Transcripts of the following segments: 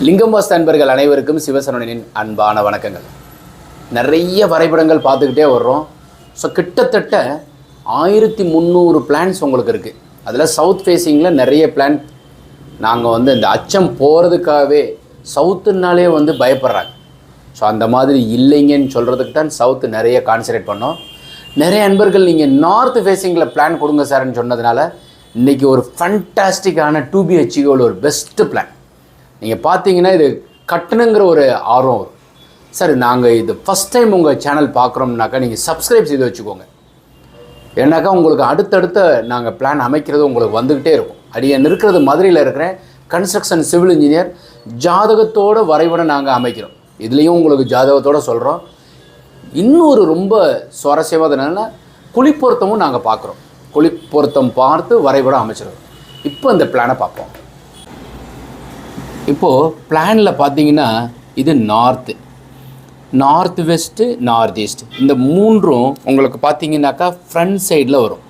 லிங்கம்வாஸ்து அன்பர்கள் அனைவருக்கும் சிவசரவணனின் அன்பான வணக்கங்கள். நிறைய வரைபடங்கள் பார்த்துக்கிட்டே வர்றோம். ஸோ கிட்டத்தட்ட 1300 பிளான்ஸ் உங்களுக்கு இருக்குது. அதில் சவுத் ஃபேஸிங்கில் நிறைய பிளான் நாங்கள் இந்த அச்சம் போகிறதுக்காகவே சவுத்துனாலே பயப்படுறாங்க. ஸோ அந்த மாதிரி இல்லைங்கன்னு சொல்கிறதுக்கு தான் சவுத்து நிறைய கான்சன்ட்ரேட் பண்ணோம். நிறைய அன்பர்கள் நீங்கள் நார்த் ஃபேஸிங்கில் பிளான் கொடுங்க சார்ன்னு சொன்னதுனால இன்றைக்கி ஒரு ஃபண்டாஸ்டிக்கான 2BHK ஒரு பெஸ்ட்டு பிளான் நீங்கள் பார்த்தீங்கன்னா இது கட்டணுங்கிற ஒரு ஆர்வம் வரும். சார் நாங்கள் இது ஃபஸ்ட் டைம் உங்கள் சேனல் பார்க்குறோம்னாக்கா நீங்கள் சப்ஸ்கிரைப் செய்து வச்சுக்கோங்க. ஏன்னாக்கா உங்களுக்கு அடுத்தடுத்த நாங்கள் பிளான் அமைக்கிறது உங்களுக்கு வந்துக்கிட்டே இருக்கும். அடியன் இருக்கிறது மதுரையில் இருக்கிறேன், கன்ஸ்ட்ரக்ஷன் சிவில் இன்ஜினியர். ஜாதகத்தோட வரைபடம் நாங்கள் அமைக்கிறோம். இதுலேயும் உங்களுக்கு ஜாதகத்தோடு சொல்கிறோம். இன்னொரு ரொம்ப சுவாரஸ்யமாக என்னென்னா குழிப்பொருத்தமும் நாங்கள் பார்க்குறோம். குழிப்பொருத்தம் பார்த்து வரைபடம் அமைச்சிருக்கோம். இப்போ இந்த பிளானை பார்ப்போம். இப்போது பிளானில் பார்த்தீங்கன்னா இது நார்த் வெஸ்ட்டு, நார்த் ஈஸ்ட், இந்த மூன்றும் உங்களுக்கு பார்த்தீங்கன்னாக்கா ஃப்ரண்ட் சைடில் வரும்.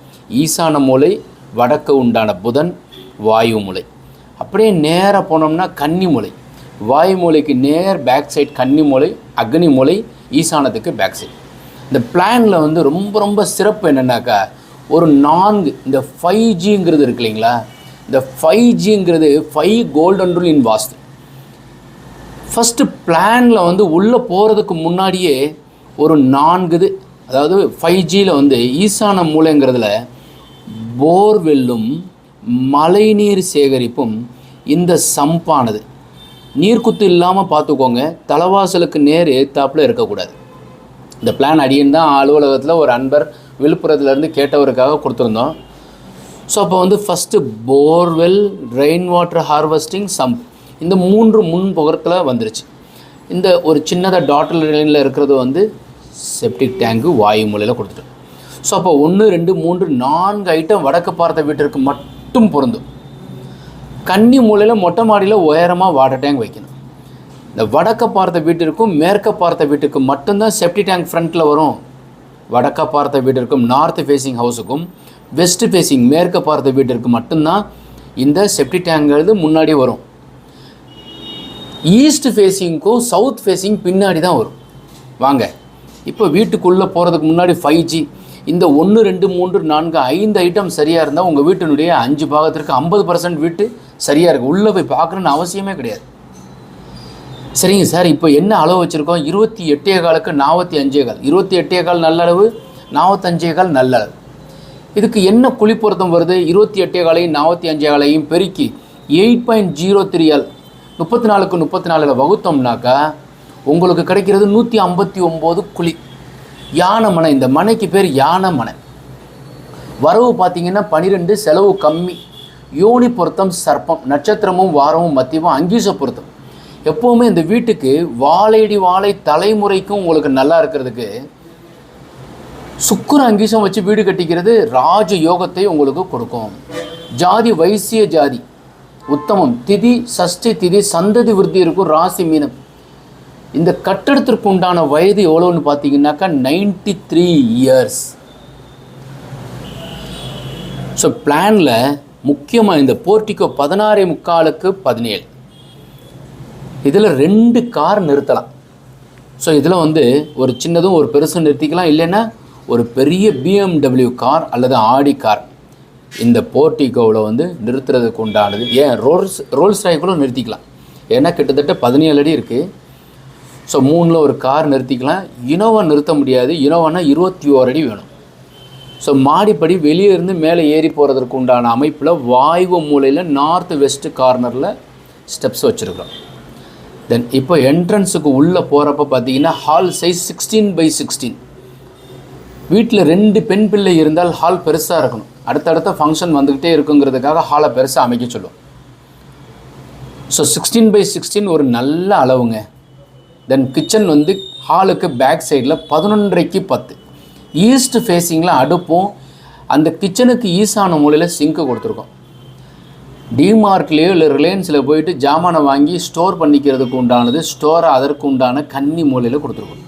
ஈசான மூலை, வடக்கு உண்டான புதன், வாயு மூலை. அப்படியே நேராக போனோம்னா கன்னி மூலை, வாயு மூலைக்கு நேர் பேக் சைடு கன்னி மூலை, அக்னி மூலை, ஈசானத்துக்கு பேக் சைடு. இந்த பிளானில் ரொம்ப ரொம்ப சிறப்பு என்னென்னாக்கா ஒரு 4 இந்த 5Gங்கிறது இருக்கு இல்லைங்களா. இந்த 5Gங்கிறது 5 golden rule in vastu. First பிளானில் உள்ளே போகிறதுக்கு முன்னாடியே ஒரு 4 இது, அதாவது 5Gயில் ஈசான மூலைங்கிறதுல போர்வெல்லும் மழைநீர் சேகரிப்பும் இந்த சம்பானது நீர்க்குத்து இல்லாமல் பார்த்துக்கோங்க. தலைவாசலுக்கு நேர் ஏத்தாப்பில் இருக்கக்கூடாது. இந்த பிளான் அடியன் தான் அலுவலகத்தில் ஒரு அன்பர் விழுப்புரத்துலேருந்து கேட்டவருக்காக கொடுத்துருந்தோம். ஸோ அப்போ first borewell, rain water harvesting, sump, இந்த 3 முன்புறத்தில் வந்துருச்சு. இந்த ஒரு சின்னதாக டாட்டர் லைனில் இருக்கிறது செப்டிக் டேங்கு வாயு மூலையில் கொடுத்துட்டோம். ஸோ அப்போ 1 2 3 4 ஐட்டம் வடக்கு பார்த்த வீட்டிற்கு மட்டும் பொருந்தும். கன்னி மூலையில் மொட்டை மாடியில் உயரமாக வாட்டர் டேங்க் வைக்கணும். இந்த வடக்க பார்த்த வீட்டிற்கும் மேற்க பார்த்த வீட்டுக்கு மட்டும்தான் செப்டிக் டேங்க் ஃப்ரண்ட்டில் வரும். வடக்க பார்த்த வீட்டிற்கும் நார்த் ஃபேஸிங் ஹவுஸுக்கும் வெஸ்ட் ஃபேஸிங் மேற்க பார்த்த வீட்டிற்கு மட்டும்தான் இந்த செப்டிக் டேங்கிறது முன்னாடி வரும். ஈஸ்ட் ஃபேஸிங்க்கும் சவுத் ஃபேஸிங் பின்னாடி தான் வரும். வாங்க இப்போ வீட்டுக்குள்ளே போகிறதுக்கு முன்னாடி 5G இந்த 1 2 3 4 5 ஐட்டம் சரியாக இருந்தால் உங்கள் வீட்டினுடைய 5 பாகத்திற்கு 50% வீட்டு சரியாக இருக்குது. உள்ளே போய் பார்க்கணுன்னு அவசியமே கிடையாது. சரிங்க சார், இப்போ என்ன அளவு வச்சுருக்கோம்? 28.25க்கு 45.25, 28.25 நல்ல அளவு, 45.25 நல்ல அளவு. இதுக்கு என்ன குழி பொருத்தம் வருது? 28.25ஐயும் 45.25ஐயும் பெருக்கி 8.03 34க்கு 34 வகுத்தோம்னாக்கா உங்களுக்கு கிடைக்கிறது 159 குழி. யானை மனை, இந்த மனைக்கு பேர் யானை மனை. வரவு பார்த்தீங்கன்னா 12, செலவு கம்மி. யோனி பொருத்தம் சர்ப்பம், நட்சத்திரமும் வாரமும் மத்தியமும் அங்கீச பொருத்தம். எப்போவுமே இந்த வீட்டுக்கு வாழையடி வாழை தலைமுறைக்கும் உங்களுக்கு நல்லா இருக்கிறதுக்கு சுக்கிர அங்கீசம் வச்சு வீடு கட்டிக்கிறது ராஜ யோகத்தை உங்களுக்கு கொடுக்கும். ஜாதி வைசிய ஜாதி உத்தமம், திதி சஷ்டி திதி, சந்ததி விருத்தி இருக்கும். ராசி மீனம். இந்த கட்டடத்திற்கு உண்டான வயது எவ்வளோன்னு பார்த்தீங்கன்னாக்கா 93 இயர்ஸ். ஸோ பிளானில் முக்கியமாக இந்த போர்ட்டிக்கோ 16.75க்கு 17, இதில் 2 கார் நிறுத்தலாம். ஸோ இதில் ஒரு சின்னதும் ஒரு பெருசும் நிறுத்திக்கலாம். இல்லைன்னா ஒரு பெரிய BMW கார் அல்லது ஆடி கார் இந்த போர்ட்டிக்கோவில் நிறுத்துறதுக்கு உண்டானது. ஏன் ரோல்ஸ் ராய் கூட நிறுத்திக்கலாம். ஏன்னா கிட்டத்தட்ட 17 அடி இருக்குது. ஸோ 3ல் ஒரு கார் நிறுத்திக்கலாம். இனோவா நிறுத்த முடியாது. இனோவானா 21 அடி வேணும். ஸோ மாடிப்படி வெளியே இருந்து மேலே ஏறி போகிறதுக்கு உண்டான அமைப்பில் வாயு மூலையில் நார்த் வெஸ்ட் கார்னரில் ஸ்டெப்ஸ் வச்சுருக்கிறோம். தென் இப்போ என்ட்ரன்ஸுக்கு உள்ளே போகிறப்ப பார்த்தீங்கன்னா ஹால் சைஸ் 16x16. வீட்டில் 2 பெண் பிள்ளை இருந்தால் ஹால் பெருசாக இருக்கணும். அடுத்தடுத்த ஃபங்க்ஷன் வந்துக்கிட்டே இருக்குங்கிறதுக்காக ஹாலை பெருசாக அமைக்க சொல்லுவோம். ஸோ 16x16 ஒரு நல்ல அளவுங்க. தென் கிச்சன் ஹாலுக்கு பேக் சைடில் 11.5க்கு 10. ஈஸ்ட் ஃபேஸிங்கில் அடுப்பும் அந்த கிச்சனுக்கு ஈசான மூலையில் சிங்க்கு கொடுத்துருக்கோம். டிமார்ட்லேயோ இல்லை ரிலையன்ஸில் போயிட்டு ஜாமானை வாங்கி ஸ்டோர் பண்ணிக்கிறதுக்கு உண்டானது ஸ்டோரை அதற்கு உண்டான கன்னி மூலையில் கொடுத்துருக்கோம்.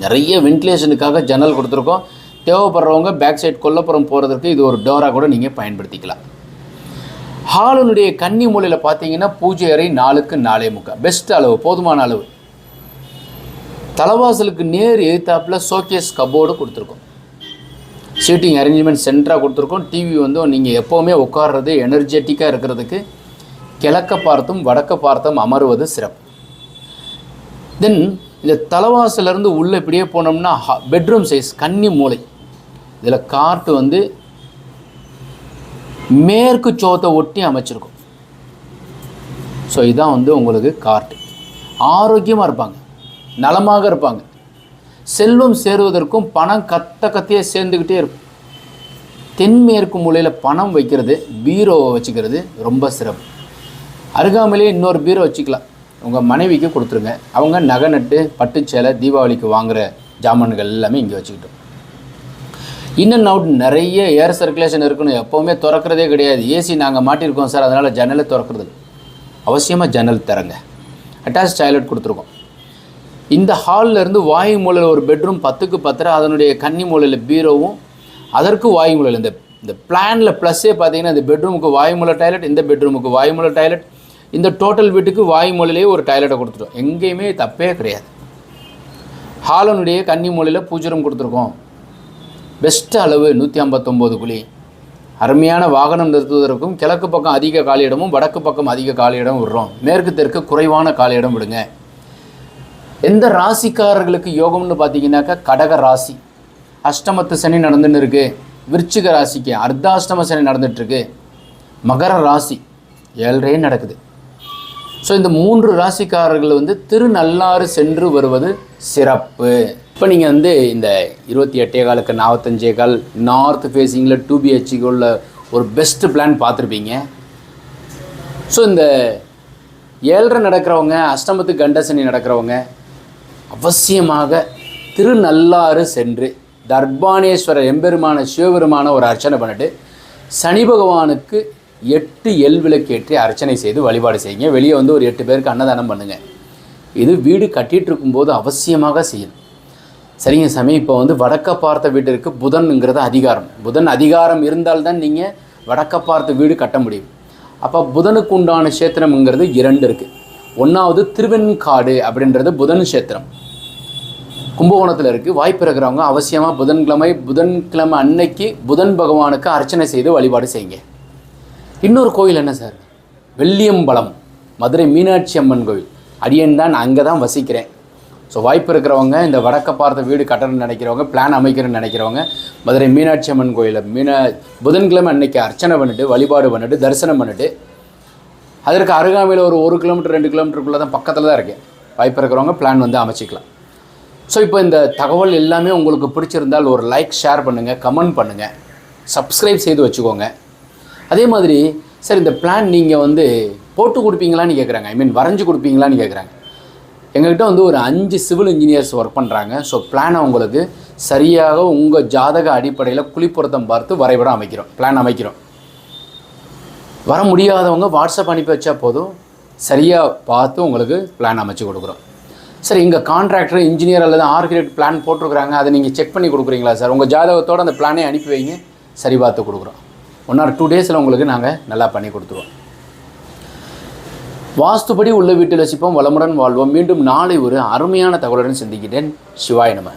நிறைய வென்டிலேஷனுக்காக ஜன்னல் கொடுத்துருக்கோம். தேவைப்படுறவங்க பேக் சைட் கொல்லப்புறம் போகிறதுக்கு இது ஒரு டோராக கூட நீங்கள் பயன்படுத்திக்கலாம். ஹாலினுடைய கன்னி மூலையில் பார்த்தீங்கன்னா பூஜை அறை 4க்கு 4.25, பெஸ்ட் அளவு, போதுமான அளவு. தலைவாசலுக்கு நேர் எதிர்த்தாப்பில் ஷோகேஸ் கபோர்டு கொடுத்துருக்கோம். சீட்டிங் அரேஞ்ச்மெண்ட் சென்டராக கொடுத்துருக்கோம். டிவி வந்து நீங்கள் எப்போவுமே உட்கார்றது எனர்ஜெட்டிக்காக இருக்கிறதுக்கு கிழக்க பார்த்தும் வடக்க பார்த்தும் அமர்வது சிறப்பு. தென் இந்த தலைவாசலேருந்து உள்ளே இப்படியே போனோம்னா பெட்ரூம் சைஸ் கன்னி மூலை. இதில் கார்ட்டு வந்து மேற்கு சோத்தை ஒட்டி அமைச்சிருக்கும். ஸோ இதான் வந்து உங்களுக்கு கார்ட்டு. ஆரோக்கியமாக இருப்பாங்க, நலமாக இருப்பாங்க. செல்வம் சேருவதற்கும் பணம் கத்தையே சேர்ந்துக்கிட்டே இருக்கும். தென்மேற்கு மூலையில் பணம் வைக்கிறது, பீரோவை வச்சுக்கிறது ரொம்ப சிறப்பு. அருகாமையிலே இன்னொரு பீரோ வச்சுக்கலாம். உங்கள் மனைவிக்கு கொடுத்துருங்க. அவங்க நகை நட்டு பட்டுச்சேலை தீபாவளிக்கு வாங்குகிற ஜாமான்கள் எல்லாமே இங்கே வச்சுக்கிட்டோம். இன் அண்ட் அவுட் நிறைய ஏர் சர்க்குலேஷன் இருக்கணும். எப்போவுமே திறக்கிறதே கிடையாது. ஏசி நாங்கள் மாட்டியிருக்கோம் சார், அதனால் ஜன்னலை திறக்கிறது. அவசியமாக ஜன்னல் திறங்க. அட்டாச் டாய்லெட் கொடுத்துருக்கோம். இந்த ஹாலில் இருந்து வாயு மூலையில் ஒரு பெட்ரூம் 10க்கு 10, அதனுடைய கன்னி மூலையில் பீரோவும், அதற்கு வாயு மூலையில் இந்த பிளானில் ப்ளஸ்ஸே பார்த்தீங்கன்னா இந்த பெட்ரூமுக்கு வாயுமூலை டாய்லெட், இந்த பெட்ரூமுக்கு வாயுமூலை டாய்லெட், இந்த டோட்டல் வீட்டுக்கு வாயு மூலையிலேயே ஒரு டாய்லெட்டை கொடுத்துட்டோம். எங்கேயுமே தப்பே கிடையாது. ஹாலனுடைய கன்னி மூலையில் பூஜை ரூம் கொடுத்துருக்கோம். பெஸ்ட்டு அளவு 159 குழி. அருமையான வாகனம் நிறுத்துவதற்கும் கிழக்கு பக்கம் அதிக காலியிடமும் வடக்கு பக்கம் அதிக காலியிடம் விடுறோம். மேற்கு தெற்கு குறைவான காலியிடம் விடுங்க. எந்த ராசிக்காரர்களுக்கு யோகம்னு பார்த்தீங்கன்னாக்கா கடக ராசி அஷ்டமத்து சனி நடந்துன்னு இருக்குது. விருச்சிக ராசிக்கு அர்த்தாஷ்டம சனி நடந்துகிட்ருக்கு. மகர ராசி 7.5 நடக்குது. ஸோ இந்த 3 ராசிக்காரர்கள் வந்து திருநள்ளாறு சென்று வருவது சிறப்பு. இப்போ நீங்கள் வந்து இந்த 28.25க்கு 45 நார்த் ஃபேஸிங்கில் 2 BHK உள்ள ஒரு பெஸ்ட்டு பிளான் பார்த்துருப்பீங்க. ஸோ இந்த 7.5 நடக்கிறவங்க, அஷ்டமத்துக்கு கண்டசனி நடக்கிறவங்க அவசியமாக திருநள்ளாறு சென்று தர்பானேஸ்வரர் எம்பெருமான சிவபெருமான ஒரு அர்ச்சனை பண்ணிட்டு சனி பகவானுக்கு 8 எல் விளக்கேற்றி அர்ச்சனை செய்து வழிபாடு செய்யுங்க. வெளியே வந்து ஒரு 8 பேருக்கு அன்னதானம் பண்ணுங்கள். இது வீடு கட்டிகிட்டு இருக்கும்போது அவசியமாக செய்யணும். சரிங்க சாமி, இப்போ வந்து வடக்க பார்த்த வீட்டிற்கு புதன்ங்கிறது அதிகாரம். புதன் அதிகாரம் இருந்தால்தான் நீங்கள் வடக்க பார்த்த வீடு கட்ட முடியும். அப்போ புதனுக்கு உண்டான கஷேத்திரம்ங்கிறது 2 இருக்குது. ஒன்றாவது திருவெண்காடு அப்படின்றது புதன் கஷேத்திரம், கும்பகோணத்தில் இருக்குது. வாய்ப்பு இருக்கிறவங்க அவசியமாக புதன்கிழமை அன்னைக்கு புதன் பகவானுக்கு அர்ச்சனை செய்து வழிபாடு செய்யுங்க. இன்னொரு கோயில் என்ன சார்? வெள்ளியம்பலம், மதுரை மீனாட்சி அம்மன் கோவில். அடியன் தான் அங்கே தான் வசிக்கிறேன். ஸோ வாய்ப்பு இருக்கிறவங்க, இந்த வடக்க பார்த்த வீடு கட்டணும்னு நினைக்கிறவங்க, பிளான் அமைக்கிறேன்னு நினைக்கிறவங்க, மதுரை மீனாட்சி அம்மன் கோயிலில் புதன்கிழமை அன்னைக்கு அர்ச்சனை பண்ணிவிட்டு வழிபாடு பண்ணிவிட்டு தரிசனம் பண்ணிவிட்டு அதற்கு அருகாமையில் ஒரு 1 கிலோமீட்டர் 2 கிலோமீட்டருக்குள்ளே தான் பக்கத்தில் தான் இருக்குது. வாய்ப்பு இருக்கிறவங்க பிளான் வந்து அமைச்சிக்கலாம். ஸோ இப்போ இந்த தகவல் எல்லாமே உங்களுக்கு பிடிச்சிருந்தால் ஒரு லைக், ஷேர் பண்ணுங்கள், கமெண்ட் பண்ணுங்கள், சப்ஸ்கிரைப் செய்து வச்சுக்கோங்க. அதே மாதிரி சார் இந்த பிளான் நீங்கள் வந்து போட்டு கொடுப்பீங்களான்னு கேட்குறாங்க. வரைஞ்சி கொடுப்பீங்களான்னு கேட்குறாங்க. எங்கள்கிட்ட வந்து ஒரு 5 சிவில் இன்ஜினியர்ஸ் ஒர்க் பண்ணுறாங்க. ஸோ பிளானை உங்களுக்கு சரியாக உங்கள் ஜாதக அடிப்படையில் குழிப்பொருத்தம் பார்த்து வரைபடம் அமைக்கிறோம், பிளான் அமைக்கிறோம். வர முடியாதவங்க வாட்ஸ்அப் அனுப்பி வச்சா போதும், சரியாக பார்த்து உங்களுக்கு பிளான் அமைச்சு கொடுக்குறோம். சார் எங்கள் கான்ட்ராக்டர், இன்ஜினியர் அல்லது ஆர்கிடெக்ட் பிளான் போட்டிருக்கிறாங்க, அதை நீங்கள் செக் பண்ணி கொடுக்குறீங்களா சார்? உங்கள் ஜாதகத்தோடு அந்த பிளானே அனுப்பி வைங்க, சரி பார்த்து கொடுக்குறோம். 1 or 2 டேஸில் உங்களுக்கு நாங்கள் நல்லா பண்ணி கொடுத்துருவோம். வாஸ்துபடி உள்ள வீட்டில் வசிப்போம், வளமுடன் வாழ்வோம். மீண்டும் நாளை ஒரு அருமையான தகவலுடன் சந்திக்கிறேன். சிவாய நம.